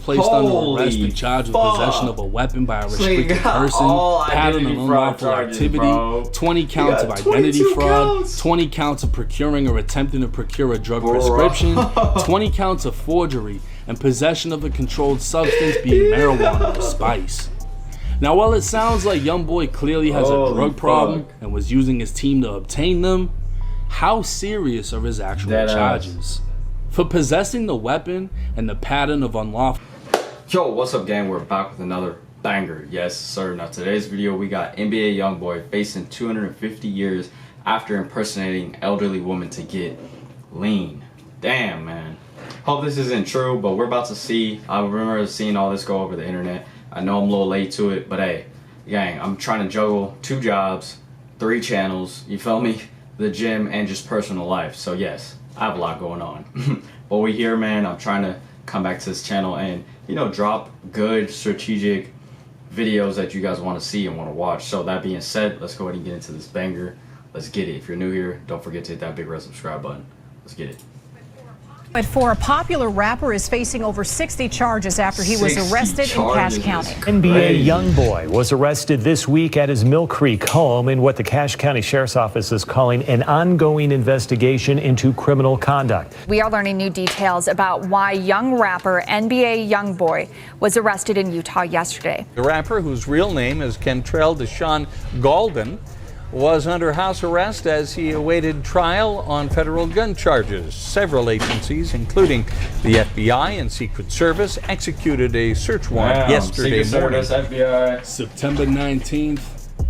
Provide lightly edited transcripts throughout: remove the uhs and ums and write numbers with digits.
placed under arrest and charged with possession of a weapon by a restricted person, pattern of unlawful activity, 20 counts of identity fraud, 20 counts of procuring or attempting to procure a drug prescription, 20 counts of forgery, and possession of a controlled substance being marijuana or spice. Now, while it sounds like Youngboy clearly has a drug problem and was using his team to obtain them, how serious are his actual charges? For possessing the weapon and the pattern of unlawful... Yo, what's up, gang? We're back with another banger. Yes, sir. Now, today's video, we got NBA Youngboy facing 250 years after impersonating elderly woman to get lean. Damn, man. Hope this isn't true, but we're about to see. I remember seeing all this go over the internet. I know I'm a little late to it, but hey, gang, I'm trying to juggle 2 jobs, 3 channels, you feel me? The gym and just personal life. So yes, I have a lot going on. But we here, man. I'm trying to come back to this channel and, you know, drop good strategic videos that you guys want to see and want to watch. So that being said, let's go ahead and get into this banger. Let's get it. If you're new here, don't forget to hit that big red subscribe button. Let's get it. But for a popular rapper is facing over 60 charges after he was arrested in Cache County. NBA Youngboy was arrested this week at his Mill Creek home in what the Cache County Sheriff's Office is calling an ongoing investigation into criminal conduct. We are learning new details about why young rapper NBA Youngboy was arrested in Utah yesterday. The rapper, whose real name is Kentrell Deshaun Golden, was under house arrest as he awaited trial on federal gun charges. Several agencies, including the FBI and Secret Service, executed a search warrant yesterday morning. September 19th,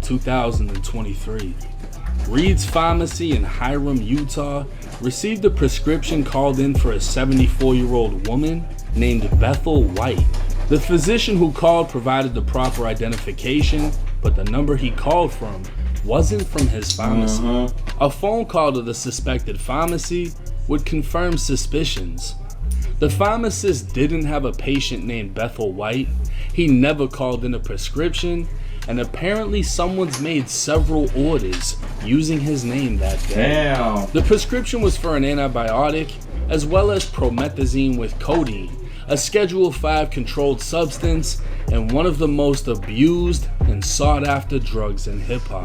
2023. Reed's Pharmacy in Hiram, Utah, received a prescription called in for a 74-year-old woman named Bethel White. The physician who called provided the proper identification, but the number he called from wasn't from his pharmacy. A phone call to the suspected pharmacy would confirm suspicions. The pharmacist didn't have a patient named Bethel White, he never called in a prescription, and apparently someone's made several orders using his name that day. The prescription was for an antibiotic as well as promethazine with codeine, a Schedule 5 controlled substance and one of the most abused and sought after drugs in hip-hop.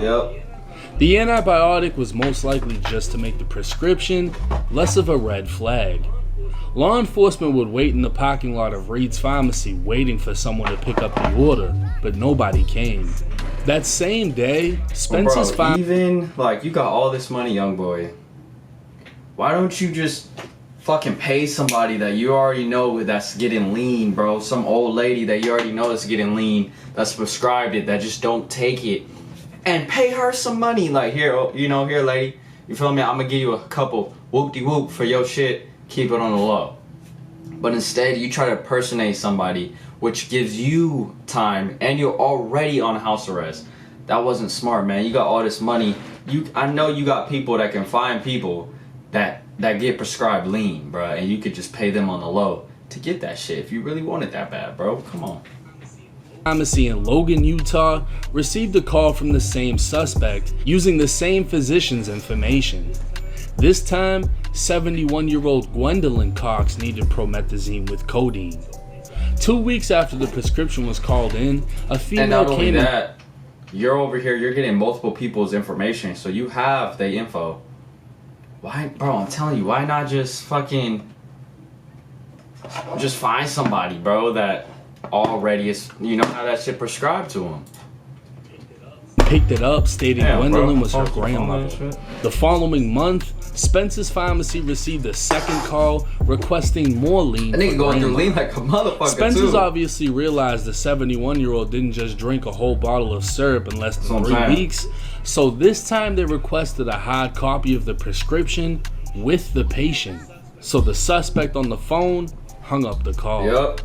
The antibiotic was most likely just to make the prescription less of a red flag. Law enforcement would wait in the parking lot of Reed's Pharmacy waiting for someone to pick up the order, but nobody came. That same day, Spencer's even like, you got all this money, Youngboy. Why don't you just fucking pay somebody that you already know that's getting lean, bro? Some old lady that you already know that's getting lean, that's prescribed it, that just don't take it, and pay her some money. Like, here, you know, here, lady, you feel me? I'm gonna give you a couple whoop-de-whoop for your shit. Keep it on the low. But instead, you try to impersonate somebody, which gives you time, and you're already on house arrest. That wasn't smart, man. You got all this money. I know you got people that can find people that get prescribed lean, bro, and you could just pay them on the low to get that shit if you really want it that bad, bro. Come on. Pharmacy in Logan, Utah, received a call from the same suspect using the same physician's information. This time, 71-year-old Gwendolyn Cox needed promethazine with codeine. 2 weeks after the prescription was called in, a female and not only came that, you're over here, you're getting multiple people's information, so you have the info. Why, bro, I'm telling you, why not just fucking just find somebody, bro, that already is, you know, how that shit prescribed to them. Picked it up, stating Gwendolyn was her grandmother. The following month, Spencer's Pharmacy received a second call requesting more lean. I nigga going through lean like a motherfucker. Spencer's obviously realized the 71-year-old didn't just drink a whole bottle of syrup in less than 3 weeks, so this time they requested a hard copy of the prescription with the patient. So the suspect on the phone hung up the call.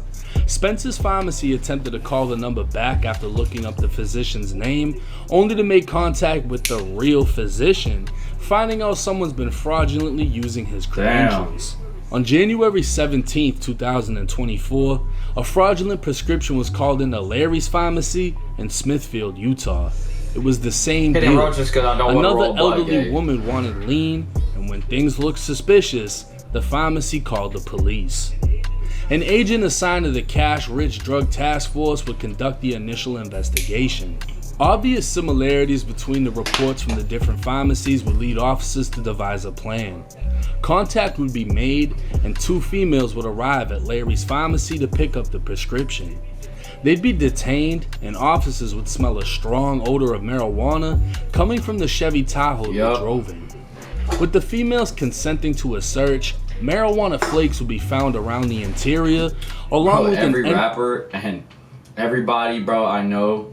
Spencer's Pharmacy attempted to call the number back after looking up the physician's name, only to make contact with the real physician, finding out someone's been fraudulently using his credentials. On January 17th, 2024, a fraudulent prescription was called into Larry's Pharmacy in Smithfield, Utah. It was the same deal. Another elderly woman wanted lean, and when things looked suspicious, the pharmacy called the police. An agent assigned to the cash-rich drug task force would conduct the initial investigation. Obvious similarities between the reports from the different pharmacies would lead officers to devise a plan. Contact would be made, and 2 females would arrive at Larry's pharmacy to pick up the prescription. They'd be detained, and officers would smell a strong odor of marijuana coming from the Chevy Tahoe they drove in. With the females consenting to a search, marijuana flakes would be found around the interior, along with every rapper and everybody, bro, I know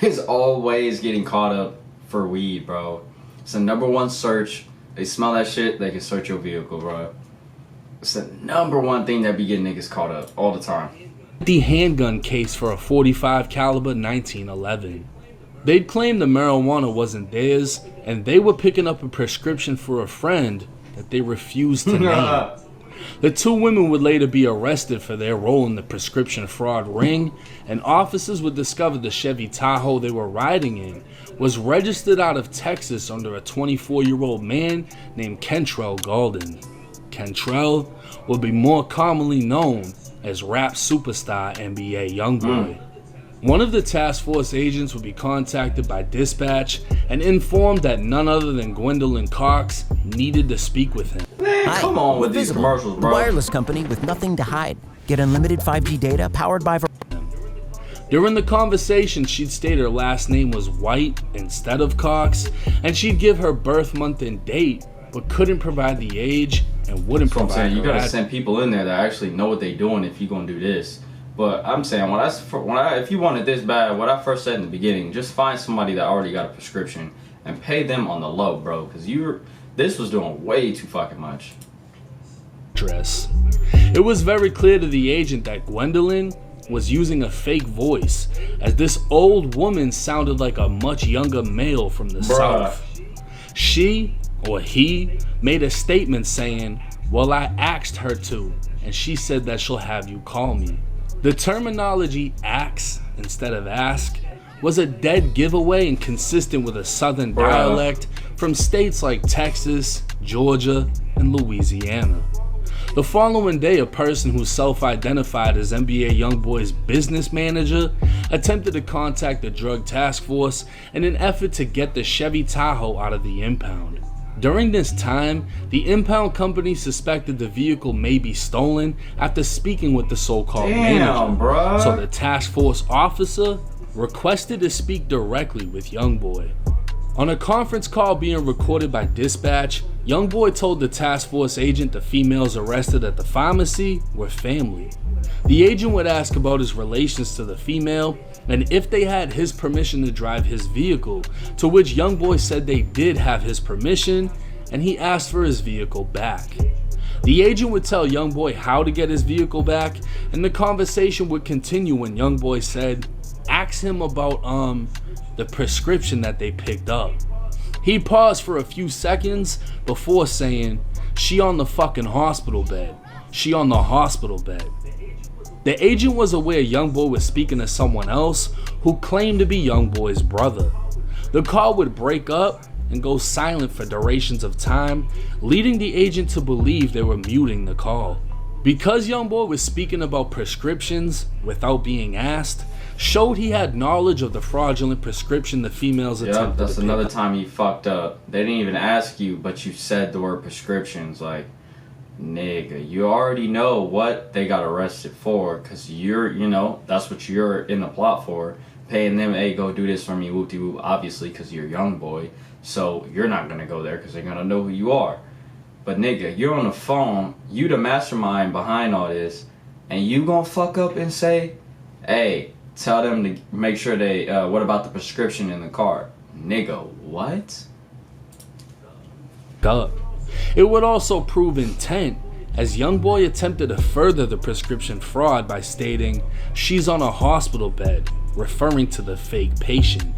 is always getting caught up for weed, bro. It's the #1 search. They smell that shit, they can search your vehicle, bro. It's the #1 thing that be getting niggas caught up all the time. The handgun case for a .45 caliber 1911. They'd claim the marijuana wasn't theirs, and they were picking up a prescription for a friend that they refused to name. The 2 women would later be arrested for their role in the prescription fraud ring, and officers would discover the Chevy Tahoe they were riding in was registered out of Texas under a 24-year-old man named Kentrell Golden. Kentrell would be more commonly known as rap superstar NBA Youngboy. One of the task force agents would be contacted by dispatch and informed that none other than Gwendolyn Cox needed to speak with him. Man, come on with these commercials, bro. Wireless company with nothing to hide. Get unlimited 5G data powered by... During the conversation, she'd state her last name was White instead of Cox, and she'd give her birth month and date, but couldn't provide the age and wouldn't provide you her gotta address. send people in there that actually know what they're doing if you're gonna do this. But I'm saying, if you want it this bad, what I first said in the beginning, just find somebody that already got a prescription and pay them on the low, bro, because this was doing way too fucking much. It was very clear to the agent that Gwendolyn was using a fake voice, as this old woman sounded like a much younger male from the South. She, or he, made a statement saying, "Well, I asked her to, and she said that she'll have you call me." The terminology "ax" instead of "ask" was a dead giveaway and consistent with a southern dialect from states like Texas, Georgia, and Louisiana. The following day, a person who self-identified as NBA Youngboy's business manager attempted to contact the drug task force in an effort to get the Chevy Tahoe out of the impound. During this time, the impound company suspected the vehicle may be stolen after speaking with the so-called manager. Bruh. So the task force officer requested to speak directly with Youngboy. On a conference call being recorded by dispatch, Youngboy told the task force agent the females arrested at the pharmacy were family. The agent would ask about his relations to the female and if they had his permission to drive his vehicle, to which Youngboy said they did have his permission, and he asked for his vehicle back. The agent would tell Youngboy how to get his vehicle back, and the conversation would continue when Youngboy said, "Ask him about the prescription that they picked up." He paused for a few seconds before saying, "She on the fucking hospital bed. She on the hospital bed." The agent was aware Youngboy was speaking to someone else who claimed to be Youngboy's brother. The call would break up and go silent for durations of time, leading the agent to believe they were muting the call. Because Youngboy was speaking about prescriptions without being asked, showed he had knowledge of the fraudulent prescription the females attempted that's to pick another up. time you fucked up. They didn't even ask you, but you said the word prescriptions. Like, nigga, you already know what they got arrested for, because that's what you're in the plot for. Paying them, hey, go do this for me, whoop-de-whoop, obviously, because you're Youngboy. So you're not going to go there because they're going to know who you are. But nigga, you're on the phone, you the mastermind behind all this, and you gonna fuck up and say, hey, tell them to make sure they, what about the prescription in the car? Nigga, what? Up. It would also prove intent, as Youngboy attempted to further the prescription fraud by stating, "She's on a hospital bed," referring to the fake patient.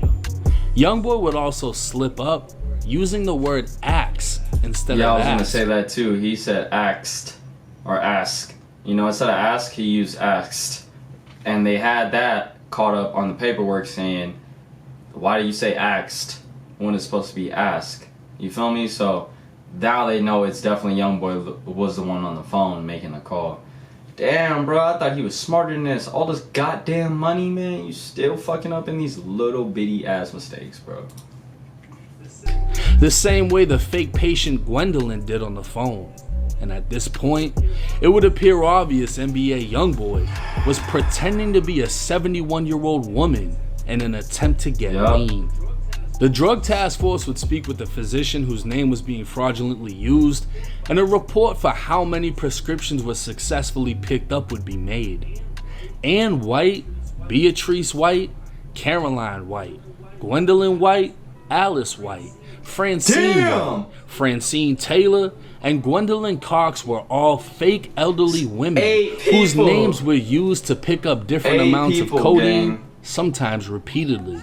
Youngboy would also slip up, using the word "ax" instead of Yeah, I was "ask." gonna say that too. He said asked, or ask. Instead of ask, he used asked. And they had that caught up on the paperwork saying, why do you say asked when it's supposed to be ask? You feel me? So now they know it's definitely Youngboy was the one on the phone making the call. Damn, bro, I thought he was smarter than this. All this goddamn money, man, you still fucking up in these little bitty ass mistakes, bro. The same way the fake patient Gwendolyn did on the phone. And at this point, it would appear obvious NBA Youngboy was pretending to be a 71-year-old woman in an attempt to get lean. The drug task force would speak with the physician whose name was being fraudulently used, and a report for how many prescriptions were successfully picked up would be made. Ann White, Beatrice White, Caroline White, Gwendolyn White, Alice White, Francine White, Francine Taylor, and Gwendolyn Cox were all fake elderly women whose names were used to pick up different amounts of codeine, sometimes repeatedly.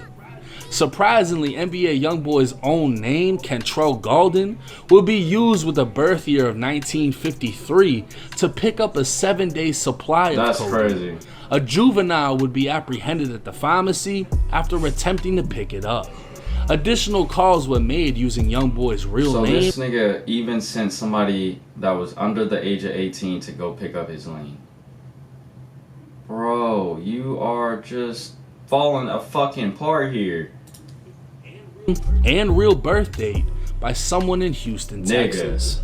Surprisingly, NBA Youngboy's own name, Cchargers Golden, will be used with a birth year of 1953 to pick up a 7-day supply of codeine. That's crazy. A juvenile would be apprehended at the pharmacy after attempting to pick it up. Additional calls were made using Youngboy's real name. So this nigga even sent somebody that was under the age of 18 to go pick up his lean. Bro, you are just falling a fucking apart here. And real birth date by someone in Houston, Texas.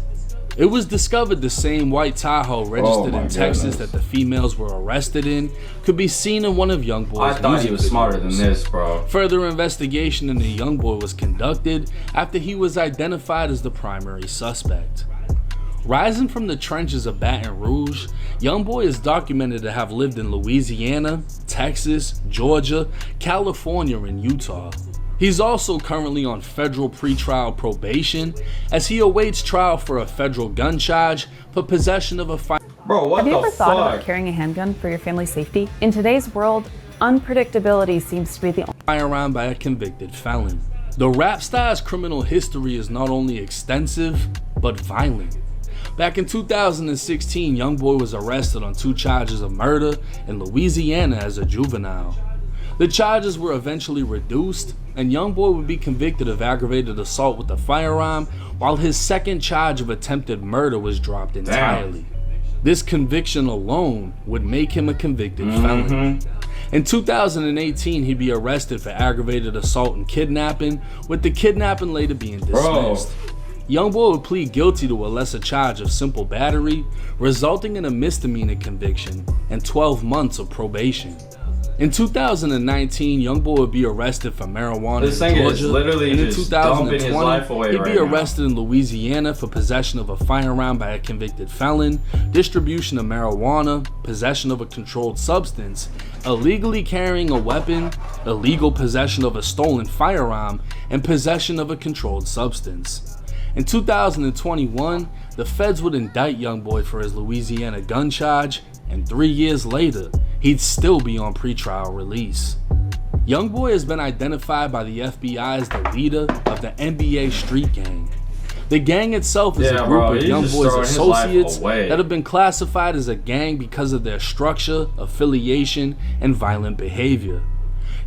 It was discovered the same white Tahoe registered in Texas that the females were arrested in could be seen in one of Youngboy's music videos. I thought he was smarter than this, bro. Further investigation into Youngboy was conducted after he was identified as the primary suspect. Rising from the trenches of Baton Rouge, Youngboy is documented to have lived in Louisiana, Texas, Georgia, California, and Utah. He's also currently on federal pretrial probation as he awaits trial for a federal gun charge for possession of a firearm. Bro, what Have you the ever thought fuck? about carrying a handgun for your family's safety? In today's world, unpredictability seems to be the only Firearm by a convicted felon. The rap star's criminal history is not only extensive, but violent. Back in 2016, Youngboy was arrested on 2 charges of murder in Louisiana as a juvenile. The charges were eventually reduced, and Youngboy would be convicted of aggravated assault with a firearm, while his second charge of attempted murder was dropped entirely. This conviction alone would make him a convicted felon. In 2018, he'd be arrested for aggravated assault and kidnapping, with the kidnapping later being dismissed. Youngboy would plead guilty to a lesser charge of simple battery, resulting in a misdemeanor conviction and 12 months of probation. In 2019, Youngboy would be arrested for marijuana in Georgia, and in 2020, he'd be arrested in Louisiana for possession of a firearm by a convicted felon, distribution of marijuana, possession of a controlled substance, illegally carrying a weapon, illegal possession of a stolen firearm, and possession of a controlled substance. In 2021, the feds would indict Youngboy for his Louisiana gun charge, and 3 years later, he'd still be on pretrial release. Youngboy has been identified by the FBI as the leader of the NBA Street Gang. The gang itself is a group of Youngboy's associates that have been classified as a gang because of their structure, affiliation, and violent behavior.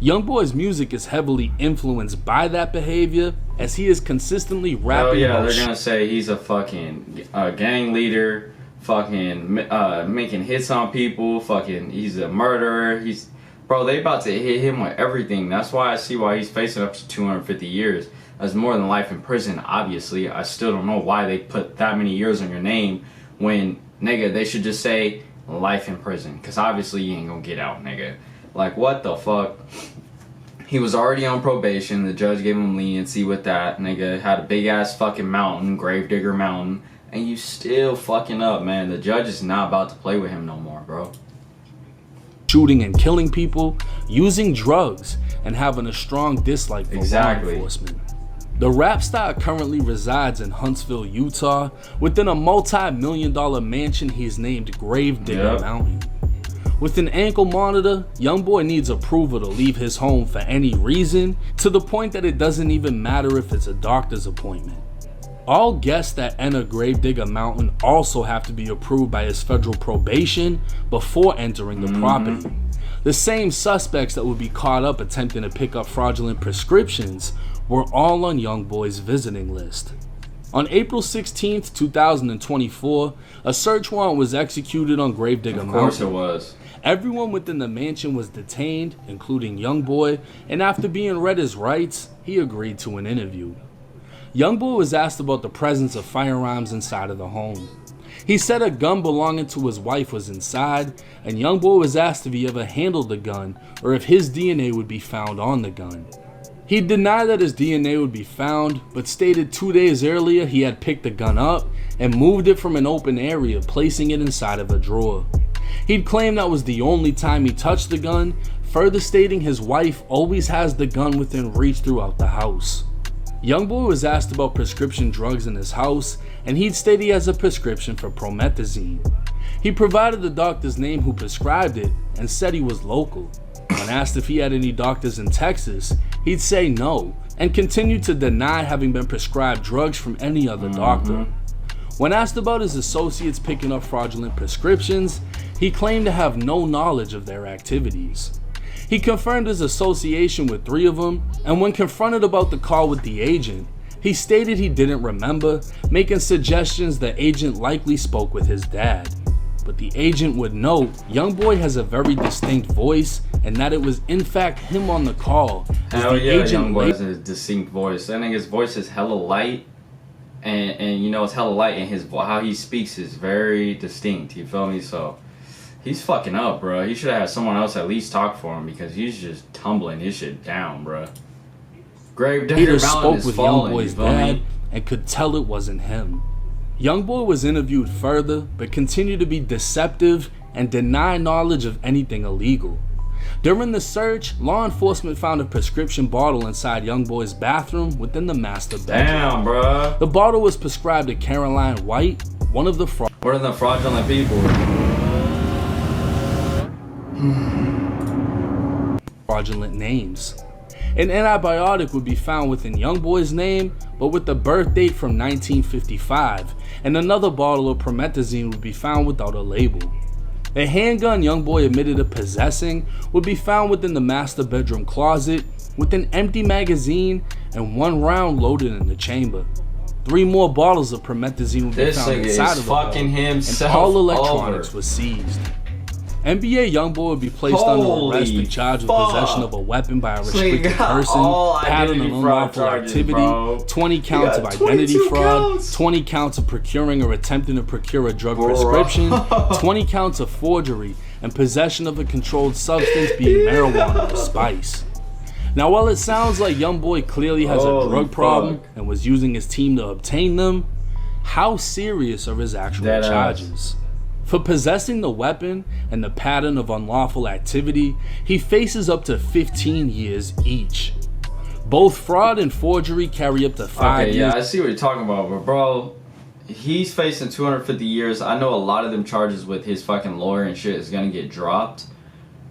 Youngboy's music is heavily influenced by that behavior, as he is consistently rapping about they're gonna say he's a fucking gang leader, fucking making hits on people, fucking he's a murderer. Bro, they about to hit him with everything. That's why I see why he's facing up to 250 years. That's more than life in prison, obviously. I still don't know why they put that many years on your name when, nigga, they should just say life in prison, because obviously you ain't gonna get out, nigga. Like, what the fuck? He was already on probation. The judge gave him leniency with that. Nigga had a big ass fucking mountain, Gravedigger Mountain, and you still fucking up, man. The judge is not about to play with him no more, bro. Shooting and killing people, using drugs, and having a strong dislike for law enforcement. The rap star currently resides in Huntsville, Utah, within a multi-million-dollar mansion he's named Gravedigger Mountain. With an ankle monitor, Youngboy needs approval to leave his home for any reason, to the point that it doesn't even matter if it's a doctor's appointment. All guests that enter Gravedigger Mountain also have to be approved by his federal probation before entering the property. The same suspects that would be caught up attempting to pick up fraudulent prescriptions were all on Youngboy's visiting list. On April 16, 2024, a search warrant was executed on Gravedigger Mountain. Of course it was. Everyone within the mansion was detained, including Youngboy, and after being read his rights, he agreed to an interview. Youngboy was asked about the presence of firearms inside of the home. He said a gun belonging to his wife was inside, and Youngboy was asked if he ever handled the gun or if his DNA would be found on the gun. He denied that his DNA would be found, but stated 2 days earlier he had picked the gun up and moved it from an open area, placing it inside of a drawer. He'd claimed that was the only time he touched the gun, further stating his wife always has the gun within reach throughout the house. Youngboy was asked about prescription drugs in his house, and he'd stated he has a prescription for promethazine. He provided the doctor's name who prescribed it and said he was local. When asked if he had any doctors in Texas, he'd say no, and continued to deny having been prescribed drugs from any other doctor. When asked about his associates picking up fraudulent prescriptions, he claimed to have no knowledge of their activities. He confirmed his association with 3 of them, and when confronted about the call with the agent, he stated he didn't remember, making suggestions the agent likely spoke with his dad. But the agent would note Youngboy has a very distinct voice and that it was in fact him on the call. Hell yeah, Youngboy has a distinct voice. I think his voice is hella light, and you know it's hella light, and his how he speaks is very distinct. You feel me? So he's fucking up, bro. He should have had someone else at least talk for him because he's just tumbling his shit down, bro. Gravedigger Mountain is falling. Youngboy's dad and could tell it wasn't him. Youngboy was interviewed further, but continued to be deceptive and deny knowledge of anything illegal. During the search, law enforcement found a prescription bottle inside Youngboy's bathroom within the master bedroom. Damn, bro. The bottle was prescribed to Caroline White, one of the fraudulent people. Fraudulent names. An antibiotic would be found within Youngboy's name, but with the birth date from 1955, and another bottle of promethazine would be found without a label. A handgun Youngboy admitted to possessing would be found within the master bedroom closet, with an empty magazine and 1 round loaded in the chamber. 3 more bottles of promethazine would be found inside of the home, and all electronics was seized. NBA Youngboy would be placed under arrest and charged with possession of a weapon by a restricted person, pattern of unlawful activity, 20 counts of identity fraud, 20 counts of procuring or attempting to procure a drug prescription, 20 counts of forgery, and possession of a controlled substance being marijuana or spice. Now, while it sounds like Youngboy clearly has a drug problem and was using his team to obtain them, how serious are his actual charges? For possessing the weapon and the pattern of unlawful activity, he faces up to 15 years each. Both fraud and forgery carry up to 5 years. Yeah, I see what you're talking about, but bro, he's facing 250 years. I know a lot of them charges with his fucking lawyer and shit is gonna get dropped,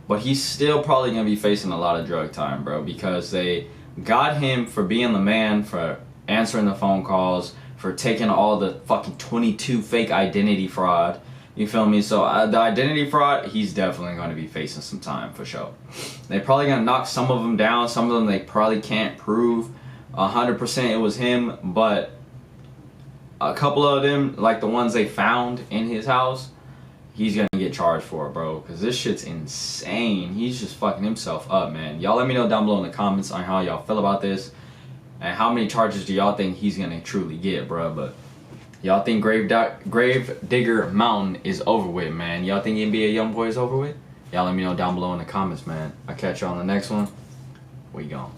but he's still probably gonna be facing a lot of drug time, bro, because they got him for being the man, for answering the phone calls, for taking all the fucking 22 fake identity fraud. You feel me? So the identity fraud, he's definitely going to be facing some time for sure. They're probably going to knock some of them down. Some of them they probably can't prove 100% it was him, but a couple of them, like the ones they found in his house, he's going to get charged for it, bro, because this shit's insane. He's just fucking himself up, man. Y'all let me know down below in the comments on how y'all feel about this and how many charges do y'all think he's going to truly get, bro. But y'all think Gravedigger Mountain is over with, man? Y'all think NBA Youngboy is over with? Y'all let me know down below in the comments, man. I'll catch you on the next one. We gone.